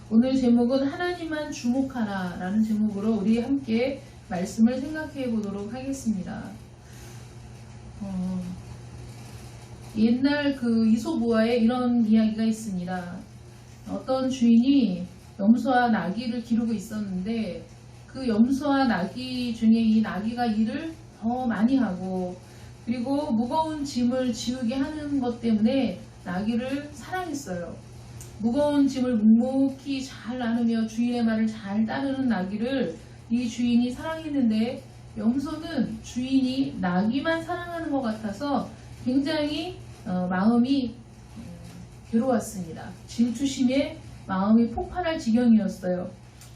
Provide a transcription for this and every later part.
오늘 제목은 하나님만 주목하라 라는 제목으로 우리 함께 말씀을 생각해 보도록 하겠습니다. 옛날 그 이솝우화에 이런 이야기가 있습니다. 어떤 주인이 염소와 나귀를 기르고 있었는데 그 염소와 나귀 중에 이 나귀가 일을 더 많이 하고 그리고 무거운 짐을 지우게 하는 것 때문에 나귀를 사랑했어요. 무거운 짐을 묵묵히 잘 나누며 주인의 말을 잘 따르는 나귀를 이 주인이 사랑했는데 염소는 주인이 나귀만 사랑하는 것 같아서 굉장히 마음이 괴로웠습니다. 질투심에 마음이 폭발할 지경이었어요.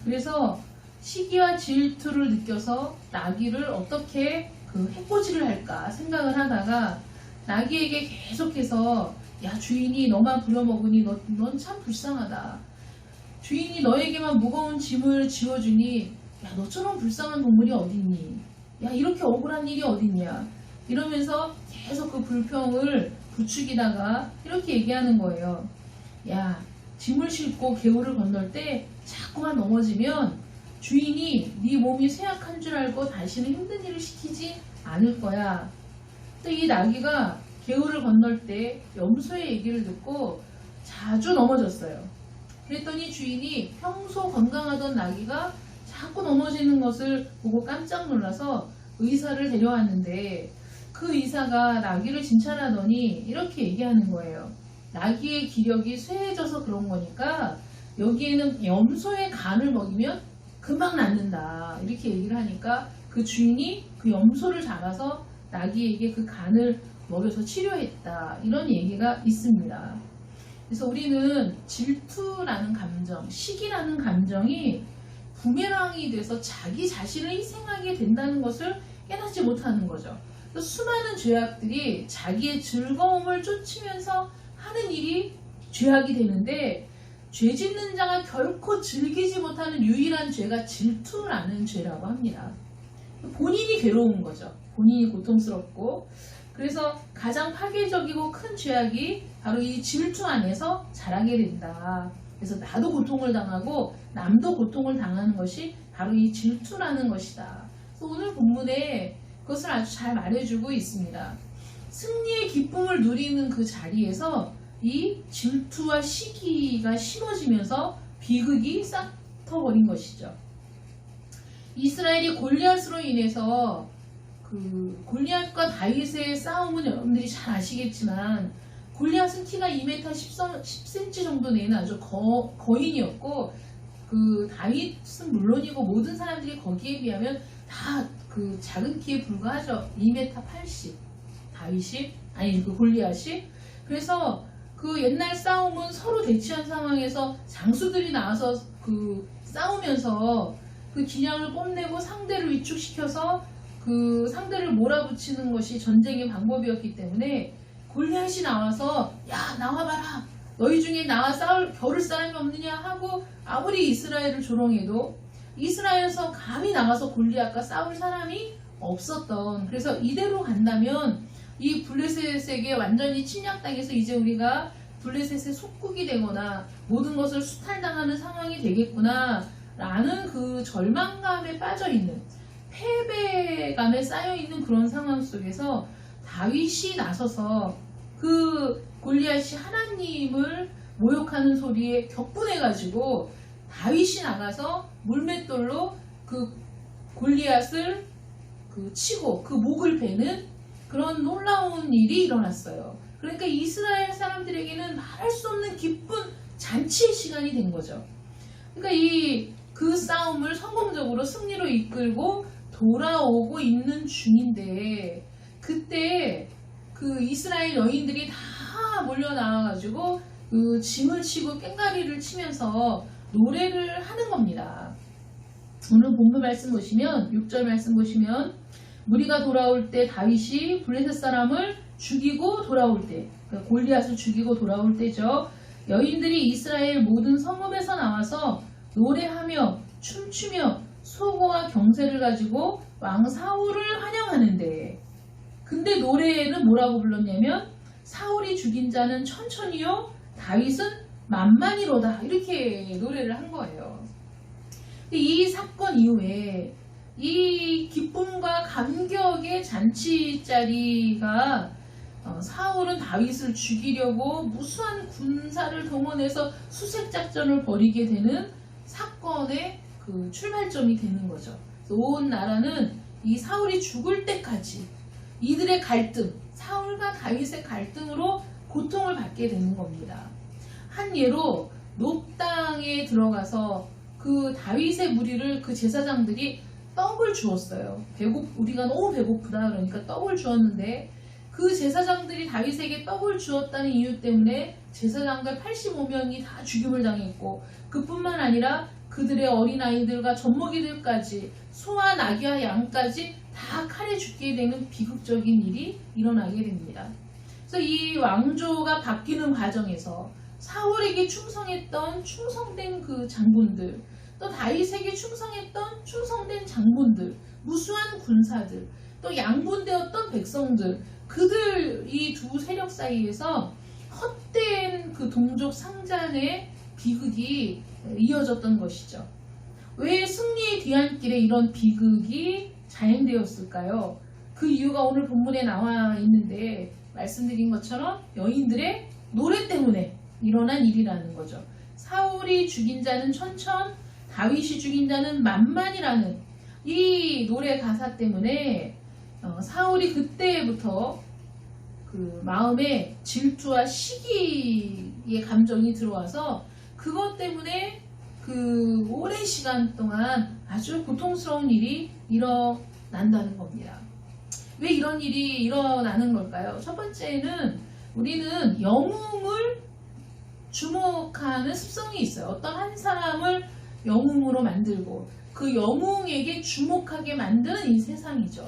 그래서 시기와 질투를 느껴서 나귀를 어떻게 해코지를 할까 생각을 하다가 나귀에게 계속해서 야 주인이 너만 부려먹으니 넌 참 불쌍하다. 주인이 너에게만 무거운 짐을 지워주니 야 너처럼 불쌍한 동물이 어딨니. 야 이렇게 억울한 일이 어딨냐. 이러면서 계속 그 불평을 부추기다가 이렇게 얘기하는 거예요. 야 짐을 싣고 개울을 건널 때 자꾸만 넘어지면 주인이 네 몸이 쇠약한 줄 알고 다시는 힘든 일을 시키지 않을 거야. 또 이 나귀가 개울을 건널 때 염소의 얘기를 듣고 자주 넘어졌어요. 그랬더니 주인이 평소 건강하던 나귀가 자꾸 넘어지는 것을 보고 깜짝 놀라서 의사를 데려왔는데 그 의사가 나귀를 진찰하더니 이렇게 얘기하는 거예요. 나귀의 기력이 쇠해져서 그런 거니까 여기에는 염소의 간을 먹이면 금방 낫는다. 이렇게 얘기를 하니까 그 주인이 그 염소를 잡아서 나귀에게 그 간을 먹여서 치료했다. 이런 얘기가 있습니다. 그래서 우리는 질투라는 감정, 시기라는 감정이 부메랑이 돼서 자기 자신을 희생하게 된다는 것을 깨닫지 못하는 거죠. 수많은 죄악들이 자기의 즐거움을 쫓으면서 하는 일이 죄악이 되는데 죄 짓는 자가 결코 즐기지 못하는 유일한 죄가 질투라는 죄라고 합니다. 본인이 괴로운 거죠. 본인이 고통스럽고 그래서 가장 파괴적이고 큰 죄악이 바로 이 질투 안에서 자라게 된다. 그래서 나도 고통을 당하고 남도 고통을 당하는 것이 바로 이 질투라는 것이다. 그래서 오늘 본문에 그것을 아주 잘 말해주고 있습니다. 승리의 기쁨을 누리는 그 자리에서 이 질투와 시기가 심어지면서 비극이 싹 터버린 것이죠. 이스라엘이 골리앗으로 인해서 그 골리앗과 다윗의 싸움은 여러분들이 잘 아시겠지만 골리앗은 키가 2m 10cm 정도 되는 아주 거인이었고 그 다윗은 물론이고 모든 사람들이 거기에 비하면 다 그 작은 키에 불과하죠. 2m 80 다윗이 아니 그 골리앗이. 그래서 그 옛날 싸움은 서로 대치한 상황에서 장수들이 나와서 그 싸우면서 그 기량을 뽐내고 상대를 위축시켜서 그 상대를 몰아붙이는 것이 전쟁의 방법이었기 때문에 골리앗이 나와서 야 나와봐라 너희 중에 나와 겨룰 사람이 없느냐 하고 아무리 이스라엘을 조롱해도 이스라엘에서 감히 나가서 골리앗과 싸울 사람이 없었던. 그래서 이대로 간다면 이 블레셋에게 완전히 침략당해서 이제 우리가 블레셋의 속국이 되거나 모든 것을 수탈당하는 상황이 되겠구나 라는 그 절망감에 빠져있는 패배감에 쌓여있는 그런 상황 속에서 다윗이 나서서 그 골리앗이 하나님을 모욕하는 소리에 격분해가지고 다윗이 나가서 물맷돌로 그 골리앗을 치고 그 목을 베는 그런 놀라운 일이 일어났어요. 그러니까 이스라엘 사람들에게는 말할 수 없는 기쁜 잔치의 시간이 된 거죠. 그러니까 그 싸움을 성공적으로 승리로 이끌고 돌아오고 있는 중인데 그때 그 이스라엘 여인들이 다 몰려 나와가지고 그 짐을 치고 꽹과리를 치면서 노래를 하는 겁니다. 오늘 본문 말씀 보시면 6절 말씀 보시면 무리가 돌아올 때 다윗이 블레셋 사람을 죽이고 돌아올 때 그러니까 골리앗을 죽이고 돌아올 때죠. 여인들이 이스라엘 모든 성읍에서 나와서 노래하며 춤추며 소고와 경세를 가지고 왕 사울을 환영하는데 근데 노래에는 뭐라고 불렀냐면 사울이 죽인 자는 천천히요 다윗은 만만이로다 이렇게 노래를 한 거예요. 이 사건 이후에 이 기쁨과 감격의 잔치자리가 사울은 다윗을 죽이려고 무수한 군사를 동원해서 수색작전을 벌이게 되는 사건의 그 출발점이 되는 거죠. 온 나라는 이 사울이 죽을 때까지 이들의 갈등, 사울과 다윗의 갈등으로 고통을 받게 되는 겁니다. 한 예로 높 땅에 들어가서 그 다윗의 무리를 그 제사장들이 떡을 주었어요. 우리가 너무 배고프다 그러니까 떡을 주었는데 그 제사장들이 다윗에게 떡을 주었다는 이유 때문에 제사장들 85명이 다 죽임을 당했고 그뿐만 아니라 그들의 어린아이들과 젖먹이들까지 소와 나귀와 양까지 다 칼에 죽게 되는 비극적인 일이 일어나게 됩니다. 그래서 이 왕조가 바뀌는 과정에서 사울에게 충성된 그 장군들, 또 다윗에게 충성된 장군들, 무수한 군사들, 또 양분되었던 백성들, 그들 이 두 세력 사이에서 헛된 그 동족 상잔의 비극이 이어졌던 것이죠. 왜 승리의 뒤안길에 이런 비극이 자행되었을까요? 그 이유가 오늘 본문에 나와 있는데 말씀드린 것처럼 여인들의 노래 때문에 일어난 일이라는 거죠. 사울이 죽인 자는 천천, 다윗이 죽인 자는 만만이라는 이 노래 가사 때문에 사울이 그때부터 그 마음에 질투와 시기의 감정이 들어와서 그것 때문에 그 오랜 시간 동안 아주 고통스러운 일이 일어난다는 겁니다. 왜 이런 일이 일어나는 걸까요? 첫 번째는 우리는 영웅을 주목하는 습성이 있어요. 어떤 한 사람을 영웅으로 만들고 그 영웅에게 주목하게 만드는 이 세상이죠.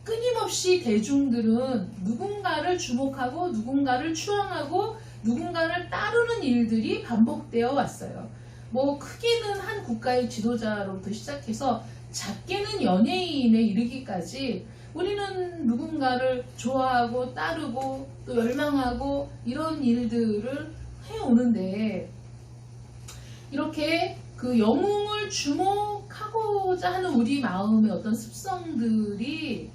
끊임없이 대중들은 누군가를 주목하고 누군가를 추앙하고 누군가를 따르는 일들이 반복되어 왔어요. 뭐 크게는 한 국가의 지도자로부터 시작해서 작게는 연예인에 이르기까지 우리는 누군가를 좋아하고 따르고 또 열망하고 이런 일들을 해오는데 이렇게 그 영웅을 주목하고자 하는 우리 마음의 어떤 습성들이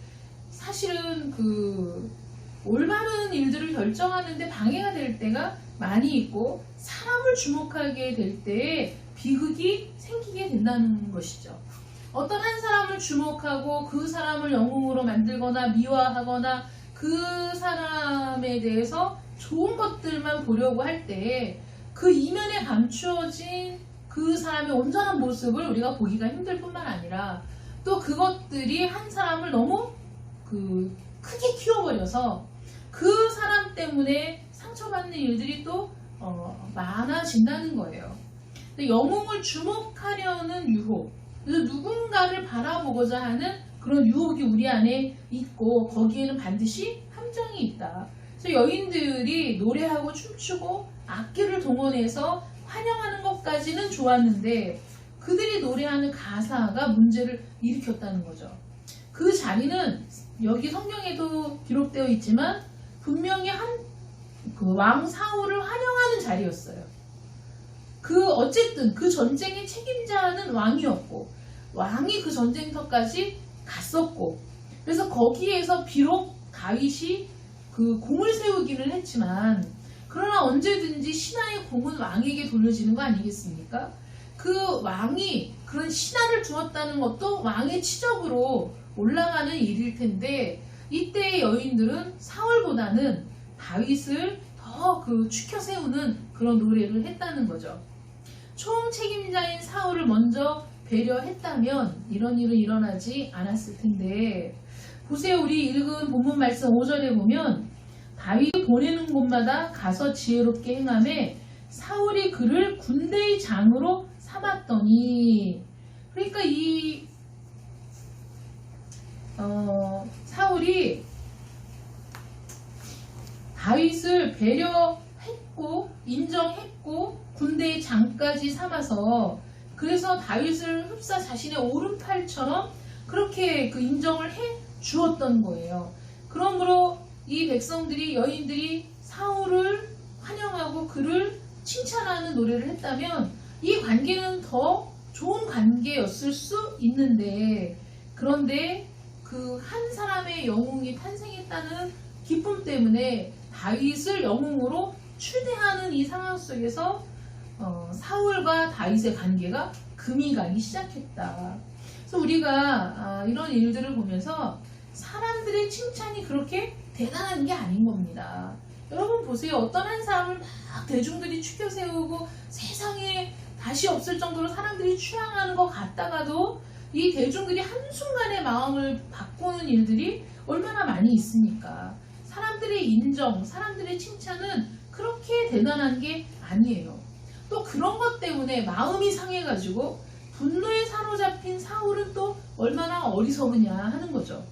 사실은 그 올바른 일들을 결정하는데 방해가 될 때가 많이 있고 사람을 주목하게 될 때에 비극이 생기게 된다는 것이죠. 어떤 한 사람을 주목하고 그 사람을 영웅으로 만들거나 미화하거나 그 사람에 대해서 좋은 것들만 보려고 할 때 그 이면에 감추어진 그 사람의 온전한 모습을 우리가 보기가 힘들 뿐만 아니라 또 그것들이 한 사람을 너무 크게 키워버려서 그 사람 때문에 상처받는 일들이 또 많아진다는 거예요. 영웅을 주목하려는 유혹, 그래서 누군가를 바라보고자 하는 그런 유혹이 우리 안에 있고 거기에는 반드시 함정이 있다. 그래서 여인들이 노래하고 춤추고 악기를 동원해서 환영하는 것까지는 좋았는데 그들이 노래하는 가사가 문제를 일으켰다는 거죠. 그 자리는 여기 성경에도 기록되어 있지만 분명히 그 왕 사울을 환영하는 자리였어요. 어쨌든 그 전쟁의 책임자는 왕이었고 왕이 그 전쟁터까지 갔었고 그래서 거기에서 비록 다윗이 그 공을 세우기는 했지만 그러나 언제든지 신하의 공은 왕에게 돌려지는 거 아니겠습니까? 그 왕이 그런 신하를 두었다는 것도 왕의 치적으로 올라가는 일일 텐데 이때의 여인들은 사울보다는 다윗을 더 추켜 세우는 그런 노래를 했다는 거죠. 총 책임자인 사울을 먼저 배려했다면 이런 일은 일어나지 않았을 텐데 보세요. 우리 읽은 본문 말씀 5절에 보면 다윗이 보내는 곳마다 가서 지혜롭게 행하매 사울이 그를 군대의 장으로 삼았더니 그러니까 이 사울이 다윗을 배려했고 인정했고 군대의 장까지 삼아서 그래서 다윗을 흡사 자신의 오른팔처럼 그렇게 그 인정을 해 주었던 거예요. 그러므로 이 백성들이 여인들이 사울을 환영하고 그를 칭찬하는 노래를 했다면 이 관계는 더 좋은 관계였을 수 있는데, 그런데 그 한 사람의 영웅이 탄생했다는 기쁨 때문에 다윗을 영웅으로 추대하는 이 상황 속에서 사울과 다윗의 관계가 금이 가기 시작했다. 그래서 우리가 이런 일들을 보면서 사람들의 칭찬이 그렇게 대단한 게 아닌 겁니다. 여러분 보세요. 어떤 한 사람을 막 대중들이 추켜 세우고 세상에 다시 없을 정도로 사람들이 추앙하는 것 같다가도 이 대중들이 한순간에 마음을 바꾸는 일들이 얼마나 많이 있습니까? 사람들의 인정, 사람들의 칭찬은 그렇게 대단한 게 아니에요. 또 그런 것 때문에 마음이 상해가지고 분노에 사로잡힌 사울은 또 얼마나 어리석으냐 하는 거죠.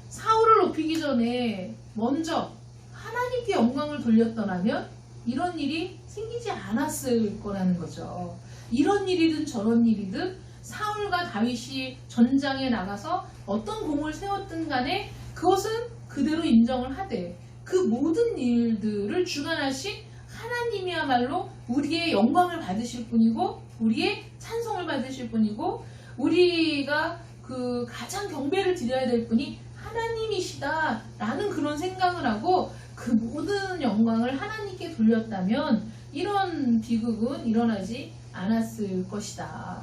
사울을 높이기 전에 먼저 하나님께 영광을 돌렸더라면 이런 일이 생기지 않았을 거라는 거죠. 이런 일이든 저런 일이든 사울과 다윗이 전장에 나가서 어떤 공을 세웠든 간에 그것은 그대로 인정을 하되 그 모든 일들을 주관하신 하나님이야말로 우리의 영광을 받으실 분이고 우리의 찬송을 받으실 분이고 우리가 그 가장 경배를 드려야 될 분이 하나님이시다 라는 그런 생각을 하고 그 모든 영광을 하나님께 돌렸다면 이런 비극은 일어나지 않았을 것이다.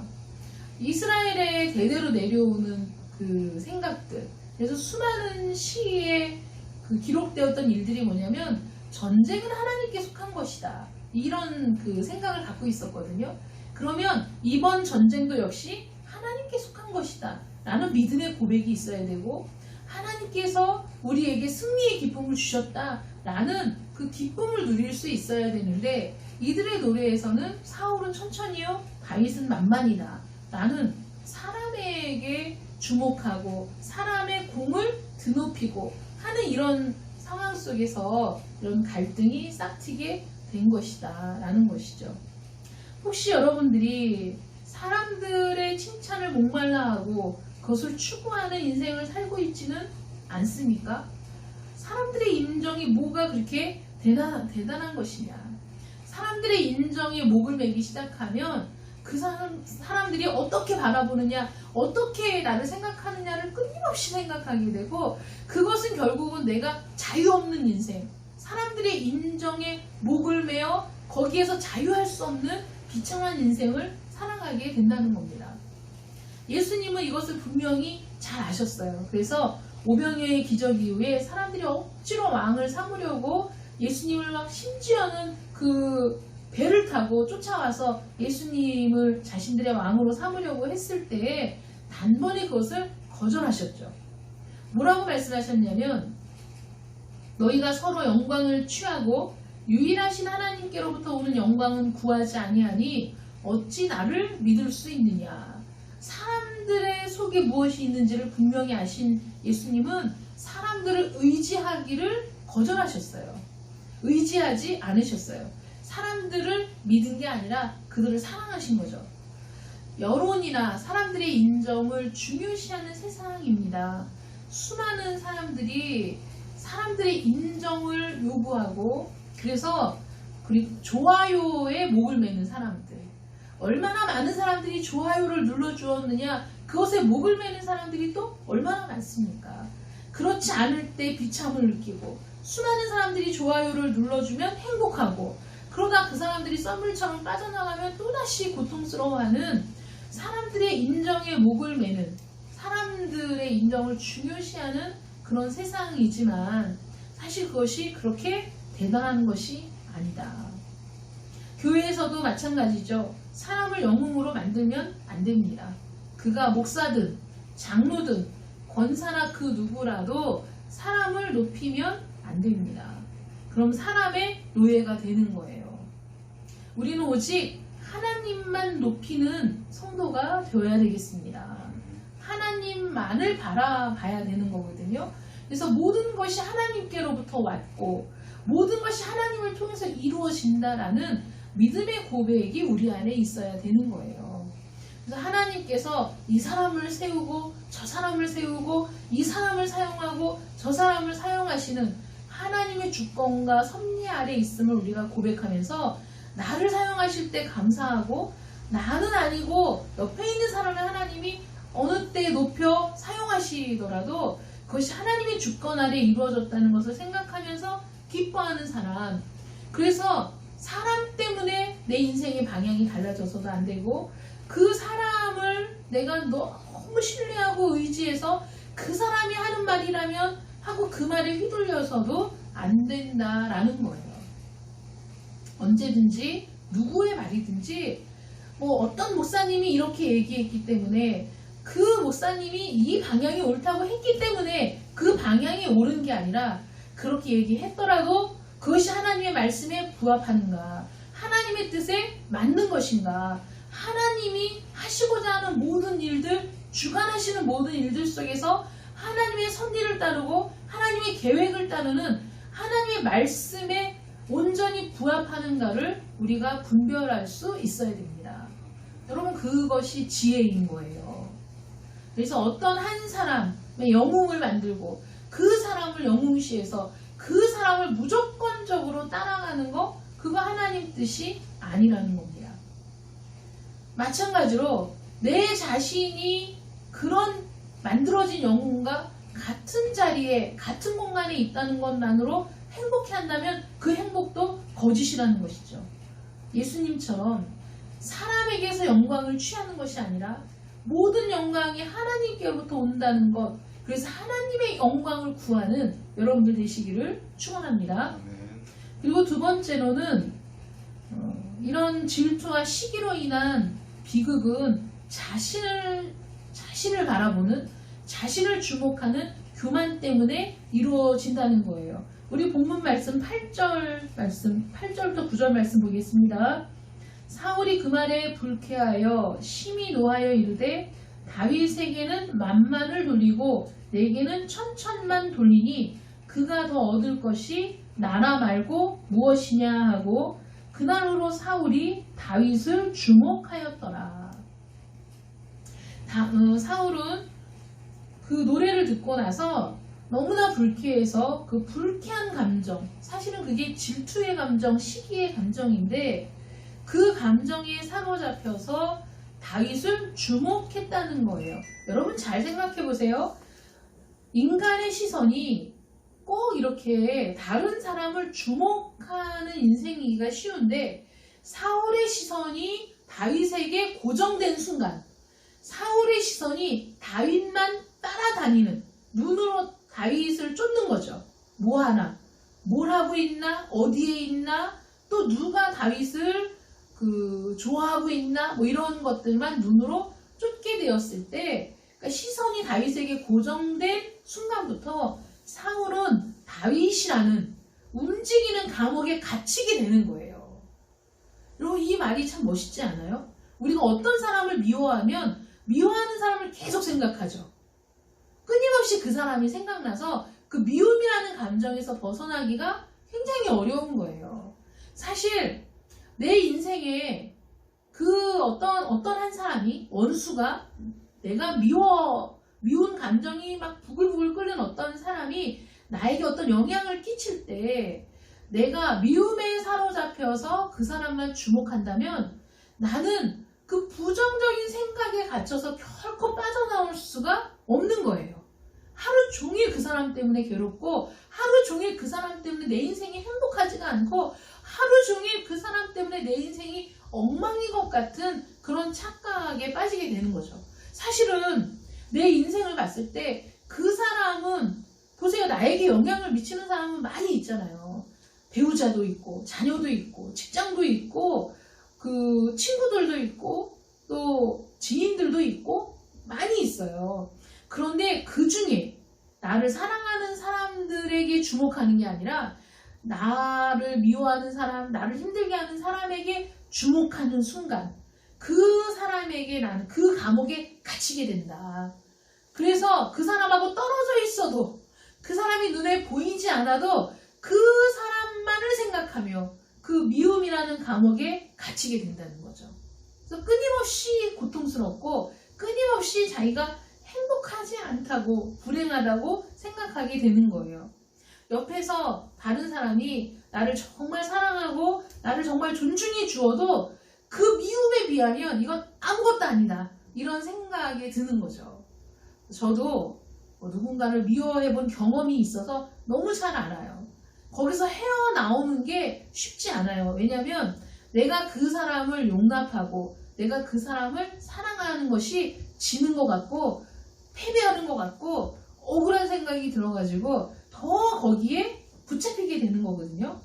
이스라엘에 대대로 내려오는 그 생각들, 그래서 수많은 시에 그 기록되었던 일들이 뭐냐면 전쟁은 하나님께 속한 것이다. 이런 그 생각을 갖고 있었거든요. 그러면 이번 전쟁도 역시 하나님께 속한 것이다. 라는 믿음의 고백이 있어야 되고 하나님께서 우리에게 승리의 기쁨을 주셨다. 라는 그 기쁨을 누릴 수 있어야 되는데 이들의 노래에서는 사울은 천천히요, 다윗은 만만이다. 라는 사람에게 주목하고 사람의 공을 드높이고 하는 이런 상황 속에서 이런 갈등이 싹트게 된 것이다 라는 것이죠. 혹시 여러분들이 사람들의 칭찬을 목말라하고 그것을 추구하는 인생을 살고 있지는 않습니까? 사람들의 인정이 뭐가 그렇게 대단한 것이냐. 사람들의 인정에 목을 매기 시작하면 그 사람들이 어떻게 바라보느냐, 어떻게 나를 생각하느냐를 끊임없이 생각하게 되고 그것은 결국은 내가 자유 없는 인생, 사람들의 인정에 목을 매어 거기에서 자유할 수 없는 비참한 인생을 살아가게 된다는 겁니다. 예수님은 이것을 분명히 잘 아셨어요. 그래서 오병이어의 기적 이후에 사람들이 억지로 왕을 삼으려고 예수님을 막 심지어는 그 배를 타고 쫓아와서 예수님을 자신들의 왕으로 삼으려고 했을 때에 단번에 그것을 거절하셨죠. 뭐라고 말씀하셨냐면 너희가 서로 영광을 취하고 유일하신 하나님께로부터 오는 영광은 구하지 아니하니 어찌 나를 믿을 수 있느냐. 사람들의 속에 무엇이 있는지를 분명히 아신 예수님은 사람들을 의지하기를 거절하셨어요. 의지하지 않으셨어요. 사람들을 믿은 게 아니라 그들을 사랑하신 거죠. 여론이나 사람들의 인정을 중요시하는 세상입니다. 수많은 사람들이 사람들의 인정을 요구하고 그래서 그리고 좋아요에 목을 매는 사람들, 얼마나 많은 사람들이 좋아요를 눌러주었느냐, 그것에 목을 매는 사람들이 또 얼마나 많습니까? 그렇지 않을 때 비참을 느끼고 수많은 사람들이 좋아요를 눌러주면 행복하고 그러다 그 사람들이 썰물처럼 빠져나가면 또다시 고통스러워하는 사람들의 인정에 목을 매는, 사람들의 인정을 중요시하는 그런 세상이지만 사실 그것이 그렇게 대단한 것이 아니다. 교회에서도 마찬가지죠. 사람을 영웅으로 만들면 안 됩니다. 그가 목사든 장로든 권사나 그 누구라도 사람을 높이면 안 됩니다. 그럼 사람의 노예가 되는 거예요. 우리는 오직 하나님만 높이는 성도가 되어야 되겠습니다. 하나님만을 바라봐야 되는 거거든요. 그래서 모든 것이 하나님께로부터 왔고 모든 것이 하나님을 통해서 이루어진다라는 믿음의 고백이 우리 안에 있어야 되는 거예요. 그래서 하나님께서 이 사람을 세우고 저 사람을 세우고 이 사람을 사용하고 저 사람을 사용하시는 하나님의 주권과 섭리 아래 있음을 우리가 고백하면서 나를 사용하실 때 감사하고 나는 아니고 옆에 있는 사람을 하나님이 어느 때 높여 사용하시더라도 그것이 하나님의 주권 아래 이루어졌다는 것을 생각하면서 기뻐하는 사람. 그래서 사람 때문에 내 인생의 방향이 달라져서도 안 되고 그 사람을 내가 너무 신뢰하고 의지해서 그 사람이 하는 말이라면 하고 그 말에 휘둘려서도 안 된다라는 거예요. 언제든지 누구의 말이든지 어떤 목사님이 이렇게 얘기했기 때문에 그 목사님이 이 방향이 옳다고 했기 때문에 그 방향이 옳은 게 아니라 그렇게 얘기했더라도 그것이 하나님의 말씀에 부합하는가, 하나님의 뜻에 맞는 것인가, 하나님이 하시고자 하는 모든 일들, 주관하시는 모든 일들 속에서 하나님의 섭리를 따르고 하나님의 계획을 따르는 하나님의 말씀에 온전히 부합하는가를 우리가 분별할 수 있어야 됩니다. 여러분, 그것이 지혜인 거예요. 그래서 어떤 한 사람의 영웅을 만들고 그 사람을 영웅시해서 그 사람을 무조건적으로 따라가는 거, 그거 하나님 뜻이 아니라는 겁니다. 마찬가지로 내 자신이 그런 만들어진 영웅과 같은 자리에 같은 공간에 있다는 것만으로 행복해한다면 그 행복도 거짓이라는 것이죠. 예수님처럼 사람에게서 영광을 취하는 것이 아니라 모든 영광이 하나님께로부터 온다는 것, 그래서 하나님의 영광을 구하는 여러분들 되시기를 축원합니다. 그리고 두 번째로는 이런 질투와 시기로 인한 비극은 자신을 바라보는, 자신을 주목하는 교만 때문에 이루어진다는 거예요. 우리 본문 말씀 8절부터 9절 말씀 보겠습니다. 사울이 그 말에 불쾌하여 심히 노하여 이르되 다윗에게는 만만을 돌리고 내게는 천천만 돌리니 그가 더 얻을 것이 나라 말고 무엇이냐 하고 그날로 사울이 다윗을 주목하였더라. 사울은 그 노래를 듣고 나서 너무나 불쾌해서 그 불쾌한 감정, 사실은 그게 질투의 감정, 시기의 감정인데 그 감정에 사로잡혀서 다윗을 주목했다는 거예요. 여러분 잘 생각해 보세요. 인간의 시선이 꼭 이렇게 다른 사람을 주목하는 인생이기가 쉬운데 사울의 시선이 다윗에게 고정된 순간, 사울의 시선이 다윗만 따라다니는, 눈으로 다윗을 쫓는 거죠. 뭐 하나, 뭘 하고 있나, 어디에 있나, 또 누가 다윗을 좋아하고 있나, 뭐 이런 것들만 눈으로 쫓게 되었을 때, 그러니까 시선이 다윗에게 고정된 순간부터 사울은 다윗이라는 움직이는 감옥에 갇히게 되는 거예요. 여러분, 이 말이 참 멋있지 않아요? 우리가 어떤 사람을 미워하면 미워하는 사람을 계속 생각하죠. 끊임없이 그 사람이 생각나서 그 미움이라는 감정에서 벗어나기가 굉장히 어려운 거예요. 사실 내 인생에 그 어떤 한 사람이, 원수가, 내가 미운 감정이 막 부글부글 끓는 어떤 사람이 나에게 어떤 영향을 끼칠 때 내가 미움에 사로잡혀서 그 사람만 주목한다면 나는 그 부정적인 생각에 갇혀서 결코 빠져나올 수가 없는 거예요. 하루 종일 그 사람 때문에 괴롭고 하루 종일 그 사람 때문에 내 인생이 행복하지가 않고 하루 종일 그 사람 때문에 내 인생이 엉망인 것 같은 그런 착각에 빠지게 되는 거죠. 사실은 내 인생을 봤을 때 그 사람은, 보세요, 나에게 영향을 미치는 사람은 많이 있잖아요. 배우자도 있고 자녀도 있고 직장도 있고 그 친구들도 있고 또 지인들도 있고 많이 있어요. 그런데 그 중에 나를 사랑하는 사람들에게 주목하는 게 아니라 나를 미워하는 사람, 나를 힘들게 하는 사람에게 주목하는 순간 그 사람에게 나는 그 감옥에 갇히게 된다. 그래서 그 사람하고 떨어져 있어도, 그 사람이 눈에 보이지 않아도 그 사람만을 생각하며 그 미움이라는 감옥에 갇히게 된다는 거죠. 그래서 끊임없이 고통스럽고 끊임없이 자기가 행복하지 않다고, 불행하다고 생각하게 되는 거예요. 옆에서 다른 사람이 나를 정말 사랑하고 나를 정말 존중해 주어도 그 미움에 비하면 이건 아무것도 아니다. 이런 생각이 드는 거죠. 저도 누군가를 미워해 본 경험이 있어서 너무 잘 알아요. 거기서 헤어나오는 게 쉽지 않아요. 왜냐하면 내가 그 사람을 용납하고 내가 그 사람을 사랑하는 것이 지는 것 같고 패배하는 것 같고 억울한 생각이 들어가지고 더 거기에 붙잡히게 되는 거거든요.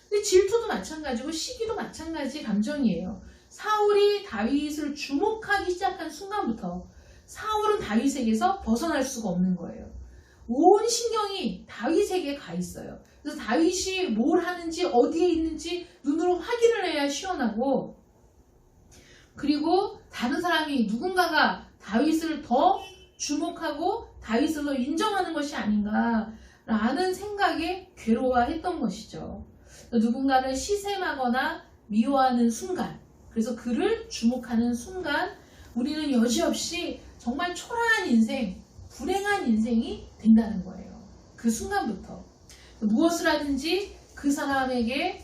근데 질투도 마찬가지고 시기도 마찬가지 감정이에요. 사울이 다윗을 주목하기 시작한 순간부터 사울은 다윗에게서 벗어날 수가 없는 거예요. 온 신경이 다윗에게 가 있어요. 그래서 다윗이 뭘 하는지 어디에 있는지 눈으로 확인을 해야 시원하고, 그리고 다른 사람이 누군가가 다윗을 더 주목하고 다윗을 더 인정하는 것이 아닌가라는 생각에 괴로워했던 것이죠. 누군가를 시샘하거나 미워하는 순간, 그래서 그를 주목하는 순간 우리는 여지없이 정말 초라한 인생, 불행한 인생이 된다는 거예요. 그 순간부터 무엇을 하든지 그 사람에게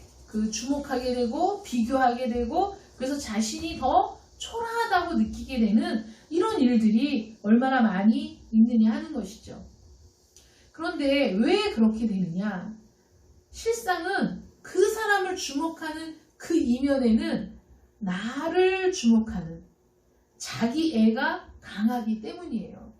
주목하게 되고 비교하게 되고, 그래서 자신이 더 초라하다고 느끼게 되는 이런 일들이 얼마나 많이 있느냐 하는 것이죠. 그런데 왜 그렇게 되느냐? 실상은 그 사람을 주목하는 그 이면에는 나를 주목하는 자기 애가 강하기 때문이에요.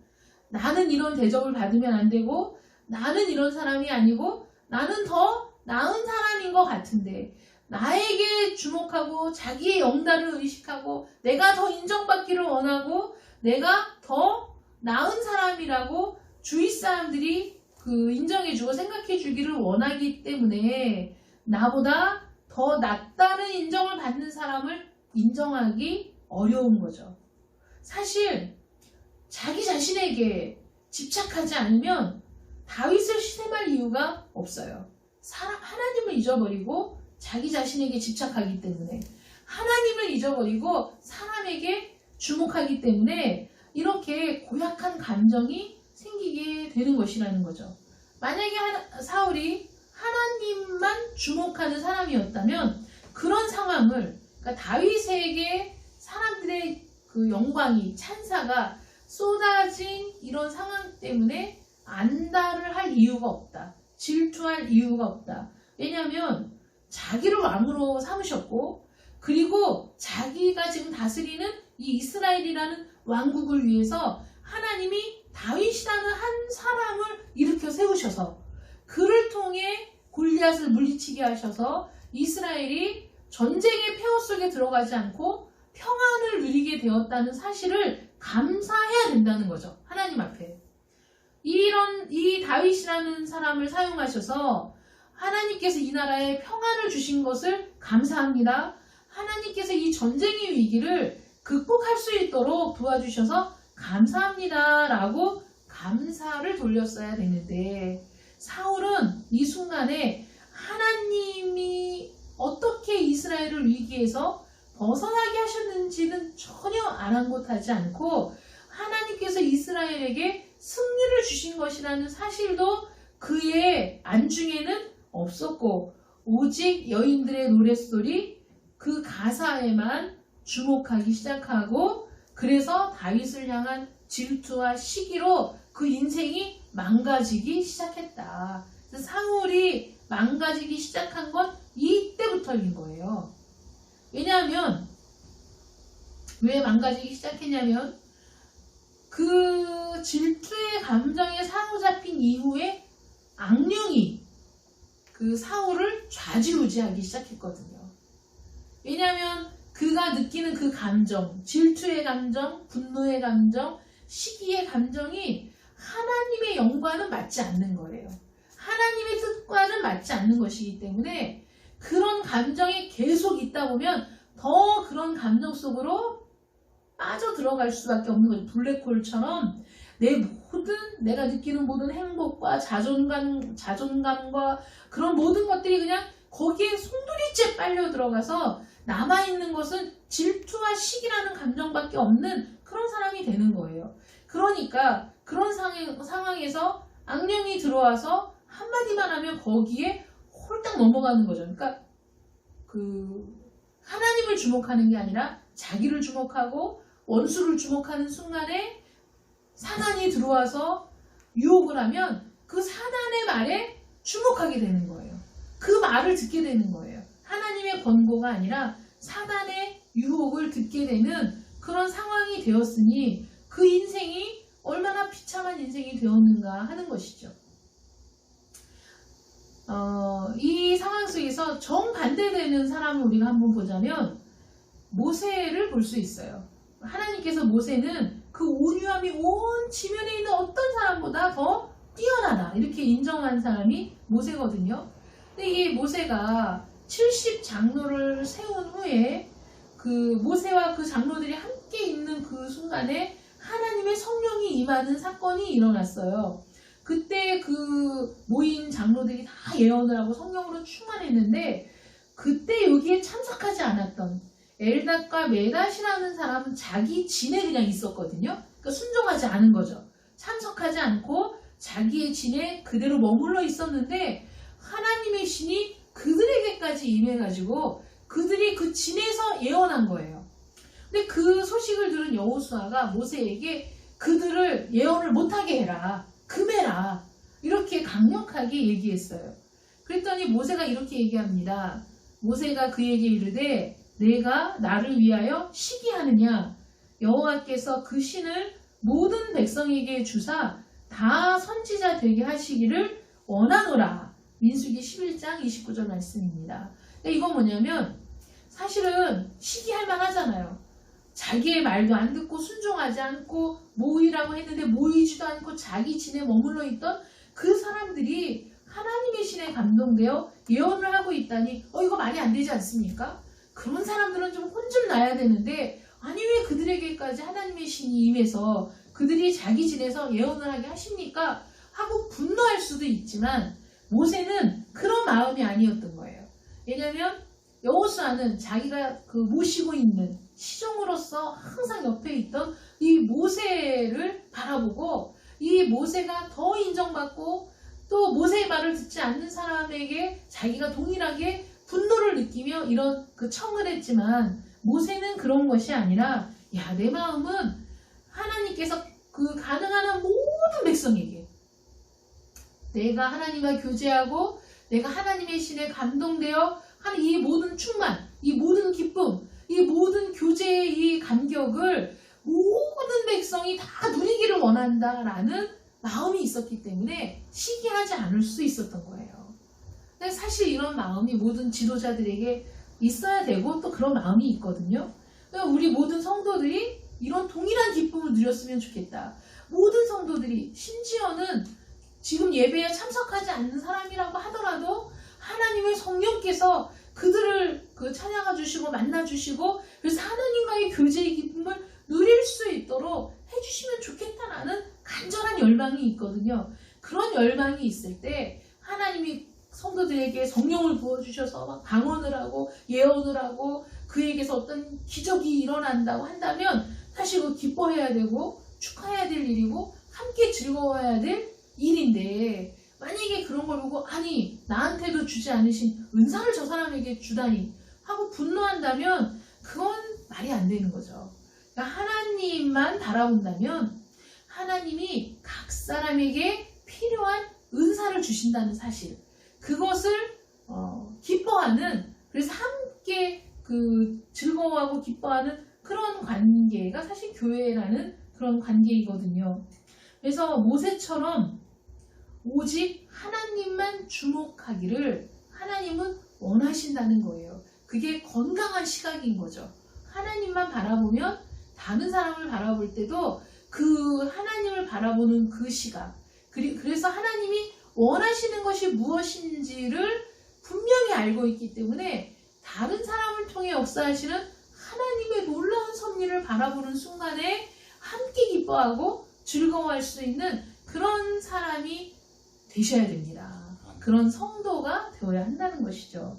나는 이런 대접을 받으면 안 되고, 나는 이런 사람이 아니고, 나는 더 나은 사람인 것 같은데, 나에게 주목하고 자기의 영달을 의식하고 내가 더 인정받기를 원하고 내가 더 나은 사람이라고 주위 사람들이 인정해주고 생각해주기를 원하기 때문에 나보다 더 낫다는 인정을 받는 사람을 인정하기 어려운 거죠. 사실 자기 자신에게 집착하지 않으면 다윗을 시샘할 이유가 없어요. 하나님을 잊어버리고 자기 자신에게 집착하기 때문에, 하나님을 잊어버리고 사람에게 주목하기 때문에 이렇게 고약한 감정이 생기게 되는 것이라는 거죠. 만약에 사울이 하나님만 주목하는 사람이었다면 그런 상황을, 그러니까 다윗에게 사람들의 그 영광이, 찬사가 쏟아진 이런 상황 때문에 안달을 할 이유가 없다. 질투할 이유가 없다. 왜냐하면 자기를 왕으로 삼으셨고, 그리고 자기가 지금 다스리는 이 이스라엘이라는 왕국을 위해서 하나님이 다윗이라는 한 사람을 일으켜 세우셔서 그를 통해 골리앗을 물리치게 하셔서 이스라엘이 전쟁의 폐허 속에 들어가지 않고 평안을 누리게 되었다는 사실을 감사해야 된다는 거죠. 하나님 앞에. 이 다윗이라는 사람을 사용하셔서 하나님께서 이 나라에 평안을 주신 것을 감사합니다. 하나님께서 이 전쟁의 위기를 극복할 수 있도록 도와주셔서 감사합니다 라고 감사를 돌렸어야 되는데, 사울은 이 순간에 하나님이 어떻게 이스라엘을 위기에서 벗어나게 하셨는지는 전혀 아랑곳하지 않고 하나님께서 이스라엘에게 승리를 주신 것이라는 사실도 그의 안중에는 없었고, 오직 여인들의 노랫소리, 그 가사에만 주목하기 시작하고, 그래서 다윗을 향한 질투와 시기로 그 인생이 망가지기 시작했다. 사울이 망가지기 시작한 건 이때부터인 거예요. 왜냐하면 왜 망가지기 시작했냐면 그 질투의 감정에 사로잡힌 이후에 악령이 그 사울을 좌지우지하기 시작했거든요. 왜냐하면 그가 느끼는 그 감정, 질투의 감정, 분노의 감정, 시기의 감정이 하나님의 영과는 맞지 않는 거예요. 하나님의 뜻과는 맞지 않는 것이기 때문에 그런 감정이 계속 있다 보면 더 그런 감정 속으로 빠져 들어갈 수밖에 없는 거죠. 블랙홀처럼 내가 느끼는 모든 행복과 자존감과 그런 모든 것들이 그냥 거기에 송두리째 빨려 들어가서 남아있는 것은 질투와 시기라는 감정밖에 없는 그런 사람이 되는 거예요. 그러니까 그런 상황에서 악령이 들어와서 한마디만 하면 거기에 홀딱 넘어가는 거죠. 그러니까 하나님을 주목하는 게 아니라 자기를 주목하고 원수를 주목하는 순간에 사단이 들어와서 유혹을 하면 그 사단의 말에 주목하게 되는 거예요. 그 말을 듣게 되는 거예요. 하나님의 권고가 아니라 사단의 유혹을 듣게 되는 그런 상황이 되었으니 그 인생이 얼마나 비참한 인생이 되었는가 하는 것이죠. 이 상황 속에서 정반대되는 사람을 우리가 한번 보자면 모세를 볼 수 있어요. 하나님께서 모세는 그 온유함이 온 지면에 있는 어떤 사람보다 더 뛰어나다 이렇게 인정한 사람이 모세거든요. 근데 이 모세가 70장로를 세운 후에 그 모세와 그 장로들이 함께 있는 그 순간에 하나님의 성령이 임하는 사건이 일어났어요. 그때 그 모인 장로들이 다 예언을 하고 성령으로 충만했는데 그때 여기에 참석하지 않았던 엘닷과 메닷이라는 사람은 자기 진에 그냥 있었거든요. 그러니까 순종하지 않은 거죠. 참석하지 않고 자기의 진에 그대로 머물러 있었는데 하나님의 신이 그들에게까지 임해가지고 그들이 그 진에서 예언한 거예요. 근데 그 소식을 들은 여호수아가 모세에게 그들을 예언을 못하게 해라. 금해라. 이렇게 강력하게 얘기했어요. 그랬더니 모세가 이렇게 얘기합니다. 모세가 그에게 이르되 내가 나를 위하여 시기하느냐 여호와께서 그 신을 모든 백성에게 주사 다 선지자 되게 하시기를 원하노라. 민수기 11장 29절 말씀입니다. 이건 뭐냐면 사실은 시기할 만하잖아요. 자기의 말도 안 듣고 순종하지 않고 모이라고 했는데 모이지도 않고 자기 진에 머물러 있던 그 사람들이 하나님의 신에 감동되어 예언을 하고 있다니 이거 말이 안 되지 않습니까? 그런 사람들은 좀 혼 좀 나야 되는데 아니 왜 그들에게까지 하나님의 신이 임해서 그들이 자기 진에서 예언을 하게 하십니까? 하고 분노할 수도 있지만 모세는 그런 마음이 아니었던 거예요. 왜냐하면 여호수아는 자기가 모시고 있는 시종으로서 항상 옆에 있던 이 모세를 바라보고 이 모세가 더 인정받고 또 모세의 말을 듣지 않는 사람에게 자기가 동일하게 분노를 느끼며 이런 청을 했지만 모세는 그런 것이 아니라 내 마음은 하나님께서 가능한 한 모든 백성에게 내가 하나님과 교제하고 내가 하나님의 신에 감동되어 하는 이 모든 충만, 이 모든 기쁨, 이 모든 교제의 이 감격을 모든 백성이 다 누리기를 원한다라는 마음이 있었기 때문에 시기하지 않을 수 있었던 거예요. 근데 사실 이런 마음이 모든 지도자들에게 있어야 되고 또 그런 마음이 있거든요. 그러니까 우리 모든 성도들이 이런 동일한 기쁨을 누렸으면 좋겠다. 모든 성도들이 심지어는 지금 예배에 참석하지 않는 사람이라고 하더라도 하나님의 성령께서 그들을 찬양해 주시고 만나 주시고 그래서 하나님과의 교제의 기쁨을 누릴 수 있도록 해주시면 좋겠다라는 간절한 열망이 있거든요. 그런 열망이 있을 때 하나님이 성도들에게 성령을 부어주셔서 막 방언을 하고 예언을 하고 그에게서 어떤 기적이 일어난다고 한다면 사실 기뻐해야 되고 축하해야 될 일이고 함께 즐거워해야 될 일인데 만약에 그런 걸 보고 아니 나한테도 주지 않으신 은사를 저 사람에게 주다니 하고 분노한다면 그건 말이 안 되는 거죠. 그러니까 하나님만 바라본다면 하나님이 각 사람에게 필요한 은사를 주신다는 사실 그것을 기뻐하는 그래서 함께 즐거워하고 기뻐하는 그런 관계가 사실 교회라는 그런 관계이거든요. 그래서 모세처럼 오직 하나님만 주목하기를 하나님은 원하신다는 거예요. 그게 건강한 시각인 거죠. 하나님만 바라보면 다른 사람을 바라볼 때도 그 하나님을 바라보는 그 시각 그래서 하나님이 원하시는 것이 무엇인지를 분명히 알고 있기 때문에 다른 사람을 통해 역사하시는 하나님의 놀라운 섭리를 바라보는 순간에 함께 기뻐하고 즐거워할 수 있는 그런 사람이 되셔야 됩니다. 그런 성도가 되어야 한다는 것이죠.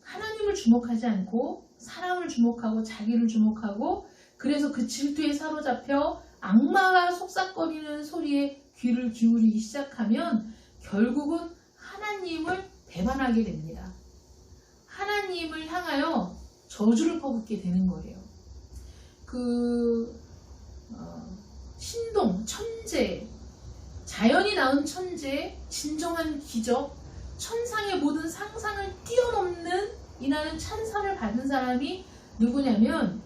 하나님을 주목하지 않고 사람을 주목하고 자기를 주목하고 그래서 그 질투에 사로잡혀 악마가 속삭거리는 소리에 귀를 기울이기 시작하면 결국은 하나님을 배반하게 됩니다. 하나님을 향하여 저주를 퍼붓게 되는 거예요. 신동, 천재, 자연이 낳은 천재, 진정한 기적, 천상의 모든 상상을 뛰어넘는 이나는 찬사를 받은 사람이 누구냐면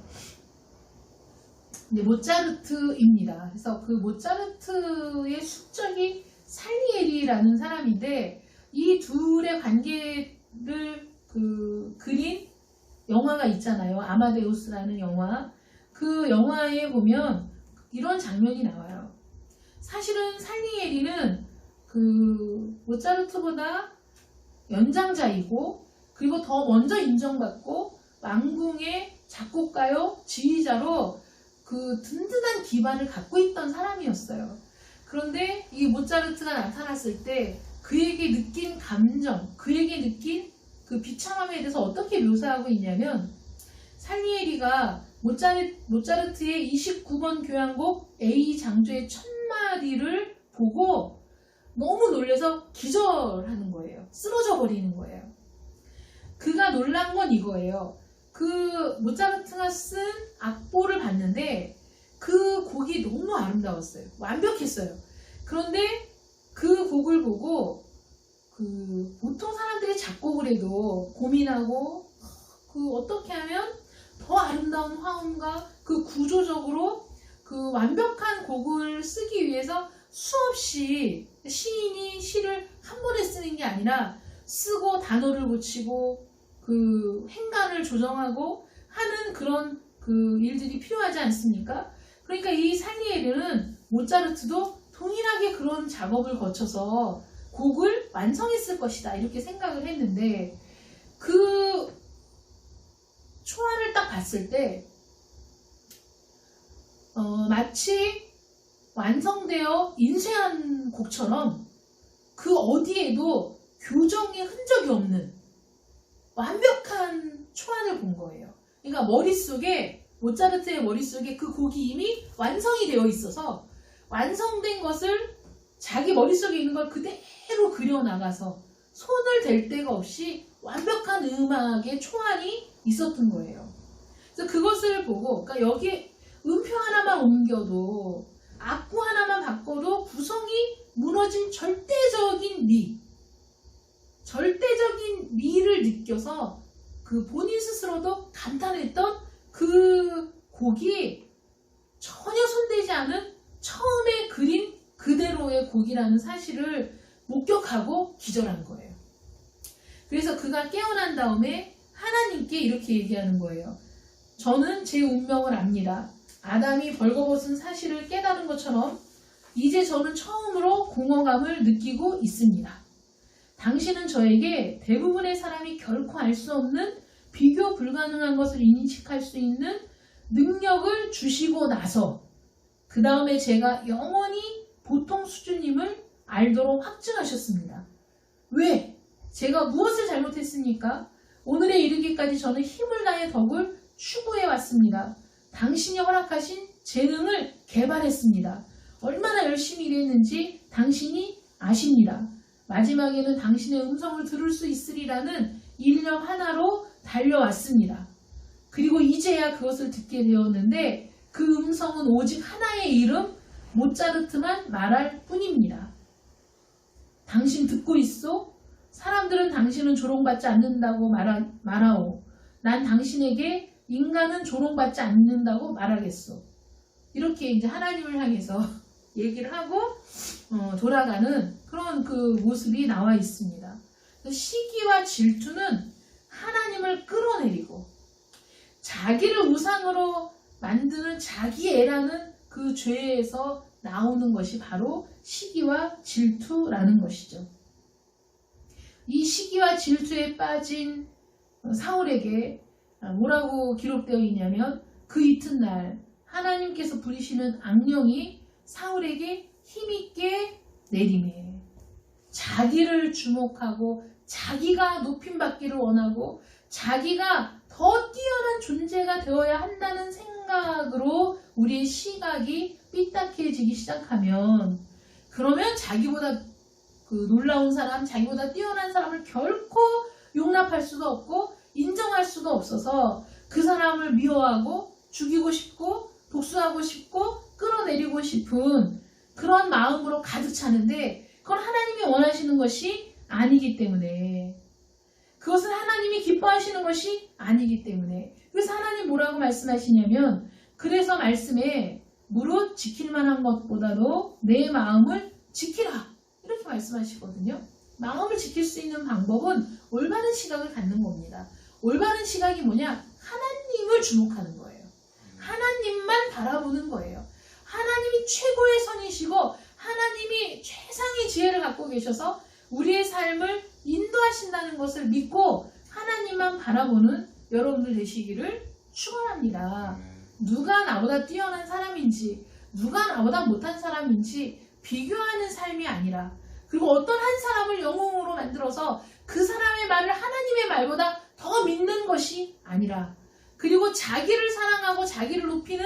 모차르트입니다. 그래서 그 모차르트의 숙적이 살리에리라는 사람인데 이 둘의 관계를 그린 영화가 있잖아요. 아마데우스라는 영화. 그 영화에 보면 이런 장면이 나와요. 사실은 살리에리는 모차르트보다 연장자이고 그리고 더 먼저 인정받고 왕궁의 작곡가요 지휘자로 그 든든한 기반을 갖고 있던 사람이었어요. 그런데 이 모차르트가 나타났을 때 그에게 느낀 감정, 그에게 느낀 그 비참함에 대해서 어떻게 묘사하고 있냐면 살리에리가 모차르트의 29번 교향곡 A 장조의 첫 마디를 보고 너무 놀라서 기절하는 거예요. 쓰러져 버리는 거예요. 그가 놀란 건 이거예요. 모차르트가 쓴 악보를 봤는데 그 곡이 너무 아름다웠어요. 완벽했어요. 그런데 그 곡을 보고 보통 사람들이 작곡을 해도 고민하고 어떻게 하면 더 아름다운 화음과 구조적으로 완벽한 곡을 쓰기 위해서 수없이 시인이 시를 한 번에 쓰는 게 아니라 쓰고 단어를 고치고 행간을 조정하고 하는 그런 일들이 필요하지 않습니까? 그러니까 이 살리에리는 모차르트도 동일하게 그런 작업을 거쳐서 곡을 완성했을 것이다 이렇게 생각을 했는데 그 초안을 딱 봤을 때 마치 완성되어 인쇄한 곡처럼 그 어디에도 교정의 흔적이 없는 완벽한 초안을 본 거예요. 그러니까 모차르트의 머릿속에 그 곡이 이미 완성이 되어 있어서 완성된 것을 자기 머릿속에 있는 걸 그대로 그려나가서 손을 댈 데가 없이 완벽한 음악의 초안이 있었던 거예요. 그래서 그것을 보고 그러니까 여기에 음표 하나만 옮겨도 악보 하나만 바꿔도 구성이 무너진 절대적인 미를 느껴서 본인 스스로도 감탄했던 그 곡이 전혀 손대지 않은 처음에 그린 그대로의 곡이라는 사실을 목격하고 기절한 거예요. 그래서 그가 깨어난 다음에 하나님께 이렇게 얘기하는 거예요. 저는 제 운명을 압니다. 아담이 벌거벗은 사실을 깨달은 것처럼 이제 저는 처음으로 공허감을 느끼고 있습니다. 당신은 저에게 대부분의 사람이 결코 알 수 없는 비교 불가능한 것을 인식할 수 있는 능력을 주시고 나서 그 다음에 제가 영원히 보통 수준임을 알도록 확증하셨습니다. 왜? 제가 무엇을 잘못했습니까? 오늘에 이르기까지 저는 힘을 다해 덕을 추구해 왔습니다. 당신이 허락하신 재능을 개발했습니다. 얼마나 열심히 일했는지 당신이 아십니다. 마지막에는 당신의 음성을 들을 수 있으리라는 일념 하나로 달려왔습니다. 그리고 이제야 그것을 듣게 되었는데 그 음성은 오직 하나의 이름 모차르트만 말할 뿐입니다. 당신 듣고 있소? 사람들은 당신은 조롱받지 않는다고 말하오. 난 당신에게 인간은 조롱받지 않는다고 말하겠소. 이렇게 이제 하나님을 향해서 얘기를 하고 돌아가는 그런 모습이 나와 있습니다. 시기와 질투는 하나님을 끌어내리고 자기를 우상으로 만드는 자기애라는 그 죄에서 나오는 것이 바로 시기와 질투라는 것이죠. 이 시기와 질투에 빠진 사울에게 뭐라고 기록되어 있냐면 그 이튿날 하나님께서 부리시는 악령이 사울에게 힘있게 내리매 자기를 주목하고 자기가 높임받기를 원하고 자기가 더 뛰어난 존재가 되어야 한다는 생각으로 우리의 시각이 삐딱해지기 시작하면 그러면 자기보다 그 놀라운 사람, 자기보다 뛰어난 사람을 결코 용납할 수도 없고 인정할 수도 없어서 그 사람을 미워하고 죽이고 싶고 복수하고 싶고 끌어내리고 싶은 그런 마음으로 가득 차는데 그건 하나님이 원하시는 것이 아니기 때문에 그것은 하나님이 기뻐하시는 것이 아니기 때문에 그래서 하나님 뭐라고 말씀하시냐면 그래서 말씀에 무릇 지킬 만한 것보다도 내 마음을 지키라 이렇게 말씀하시거든요. 마음을 지킬 수 있는 방법은 올바른 시각을 갖는 겁니다. 올바른 시각이 뭐냐? 하나님을 주목하는 거예요. 하나님만 바라보는 거예요. 하나님이 최고의 선이시고 하나님이 최상의 지혜를 갖고 계셔서 우리의 삶을 인도하신다는 것을 믿고 하나님만 바라보는 여러분들 되시기를 축원합니다. 누가 나보다 뛰어난 사람인지 누가 나보다 못한 사람인지 비교하는 삶이 아니라 그리고 어떤 한 사람을 영웅으로 만들어서 그 사람의 말을 하나님의 말보다 더 믿는 것이 아니라 그리고 자기를 사랑하고 자기를 높이는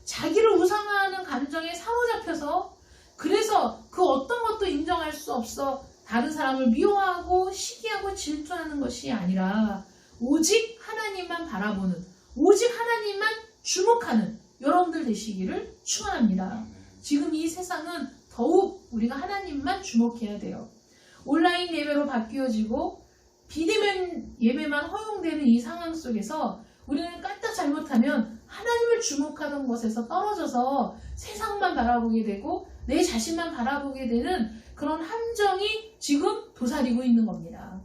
자기를 우상화하는 감정에 사로잡혀서 그래서 그 어떤 것도 인정할 수 없어 다른 사람을 미워하고 시기하고 질투하는 것이 아니라 오직 하나님만 바라보는 오직 하나님만 주목하는 여러분들 되시기를 축원합니다. 지금 이 세상은 더욱 우리가 하나님만 주목해야 돼요. 온라인 예배로 바뀌어지고 비대면 예배만 허용되는 이 상황 속에서 우리는 까딱 잘못하면 하나님을 주목하던 것에서 떨어져서 세상만 바라보게 되고 내 자신만 바라보게 되는 그런 함정이 지금 도사리고 있는 겁니다.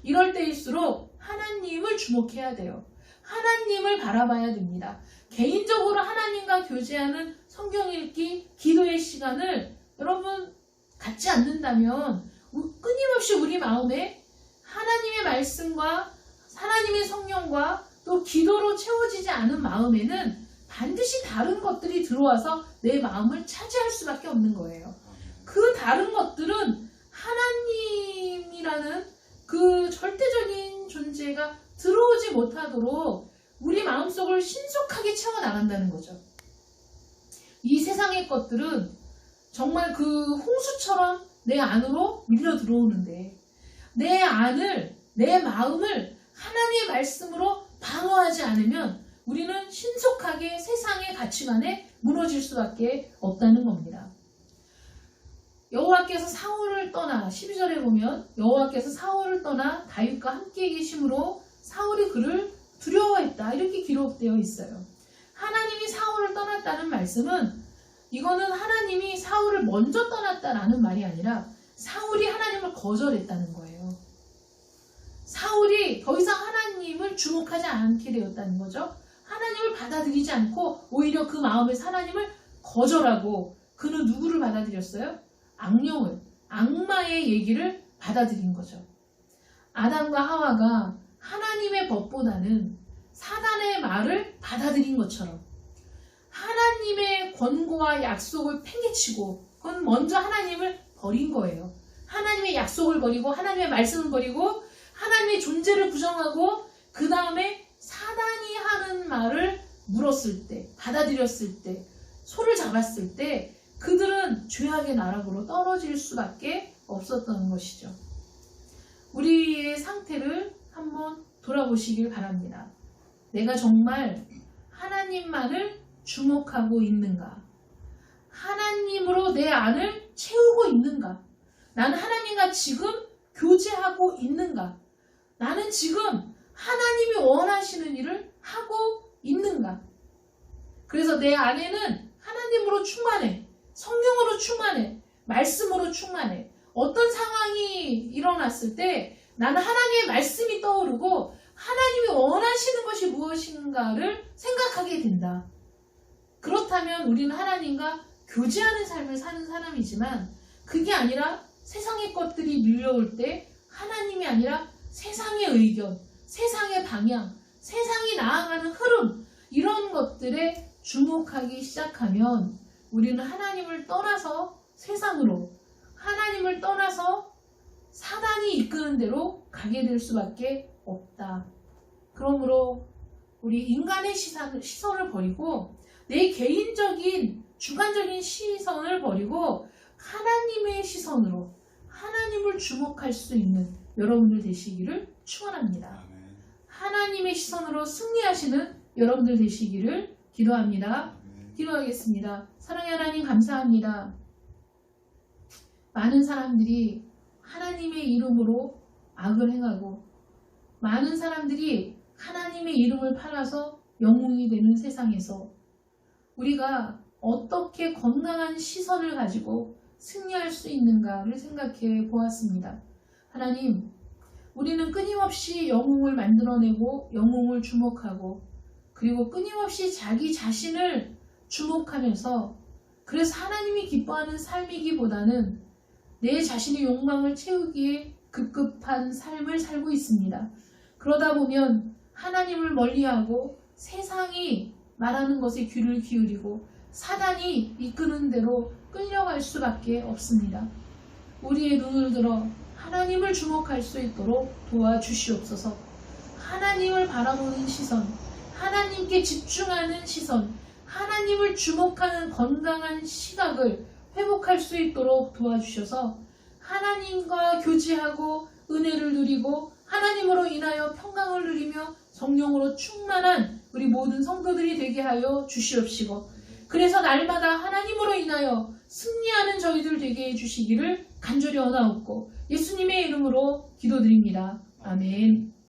이럴 때일수록 하나님을 주목해야 돼요. 하나님을 바라봐야 됩니다. 개인적으로 하나님과 교제하는 성경 읽기, 기도의 시간을 여러분 갖지 않는다면 끊임없이 우리 마음에 하나님의 말씀과 하나님의 성령과 또 기도로 채워지지 않은 마음에는 반드시 다른 것들이 들어와서 내 마음을 차지할 수밖에 없는 거예요. 그 다른 것들은 하나님이라는 그 절대적인 존재가 들어오지 못하도록 우리 마음속을 신속하게 채워나간다는 거죠. 이 세상의 것들은 정말 그 홍수처럼 내 안으로 밀려 들어오는데 내 마음을 하나님의 말씀으로 방어하지 않으면 우리는 신속하게 세상의 가치관에 무너질 수밖에 없다는 겁니다. 여호와께서 사울을 떠나 12절에 보면 여호와께서 사울을 떠나 다윗과 함께 계심으로 사울이 그를 두려워했다 이렇게 기록되어 있어요. 하나님이 사울을 떠났다는 말씀은 이거는 하나님이 사울을 먼저 떠났다라는 말이 아니라 사울이 하나님을 거절했다는 거예요. 사울이 더 이상 하나님을 주목하지 않게 되었다는 거죠. 하나님을 받아들이지 않고 오히려 그 마음에서 하나님을 거절하고 그는 누구를 받아들였어요? 악령을, 악마의 얘기를 받아들인 거죠. 아담과 하와가 하나님의 법보다는 사단의 말을 받아들인 것처럼 하나님의 권고와 약속을 팽개치고 그건 먼저 하나님을 버린 거예요. 하나님의 약속을 버리고 하나님의 말씀을 버리고 하나님의 존재를 부정하고 그 다음에 사단이 하는 말을 물었을 때 받아들였을 때 소를 잡았을 때 그들은 죄악의 나락으로 떨어질 수밖에 없었던 것이죠. 우리의 상태를 한번 돌아보시길 바랍니다. 내가 정말 하나님만을 주목하고 있는가? 하나님으로 내 안을 채우고 있는가? 나는 하나님과 지금 교제하고 있는가? 나는 지금 하나님이 원하시는 일을 하고 있는가? 그래서 내 안에는 하나님으로 충만해. 성령으로 충만해. 말씀으로 충만해. 어떤 상황이 일어났을 때 나는 하나님의 말씀이 떠오르고 하나님이 원하시는 것이 무엇인가를 생각하게 된다. 그렇다면 우리는 하나님과 교제하는 삶을 사는 사람이지만 그게 아니라 세상의 것들이 밀려올 때 하나님이 아니라 세상의 의견, 세상의 방향, 세상이 나아가는 흐름 이런 것들에 주목하기 시작하면 우리는 하나님을 떠나서 세상으로 하나님을 떠나서 사단이 이끄는 대로 가게 될 수밖에 없다. 그러므로 우리 인간의 시선을 버리고 내 개인적인 주관적인 시선을 버리고 하나님의 시선으로 하나님을 주목할 수 있는 여러분들 되시기를 축원합니다. 아멘. 하나님의 시선으로 승리하시는 여러분들 되시기를 기도합니다. 아멘. 기도하겠습니다. 사랑의 하나님 감사합니다. 많은 사람들이 하나님의 이름으로 악을 행하고 많은 사람들이 하나님의 이름을 팔아서 영웅이 되는 세상에서 우리가 어떻게 건강한 시선을 가지고 승리할 수 있는가를 생각해 보았습니다. 하나님, 우리는 끊임없이 영웅을 만들어내고 영웅을 주목하고 그리고 끊임없이 자기 자신을 주목하면서 그래서 하나님이 기뻐하는 삶이기보다는 내 자신의 욕망을 채우기에 급급한 삶을 살고 있습니다. 그러다 보면 하나님을 멀리하고 세상이 말하는 것에 귀를 기울이고 사단이 이끄는 대로 끌려갈 수밖에 없습니다. 우리의 눈을 들어 하나님을 주목할 수 있도록 도와주시옵소서. 하나님을 바라보는 시선, 하나님께 집중하는 시선, 하나님을 주목하는 건강한 시각을 회복할 수 있도록 도와주셔서 하나님과 교제하고 은혜를 누리고 하나님으로 인하여 평강을 누리며 성령으로 충만한 우리 모든 성도들이 되게 하여 주시옵시고 그래서 날마다 하나님으로 인하여 승리하는 저희들 되게 해주시기를 간절히 원하옵고 예수님의 이름으로 기도드립니다. 아멘.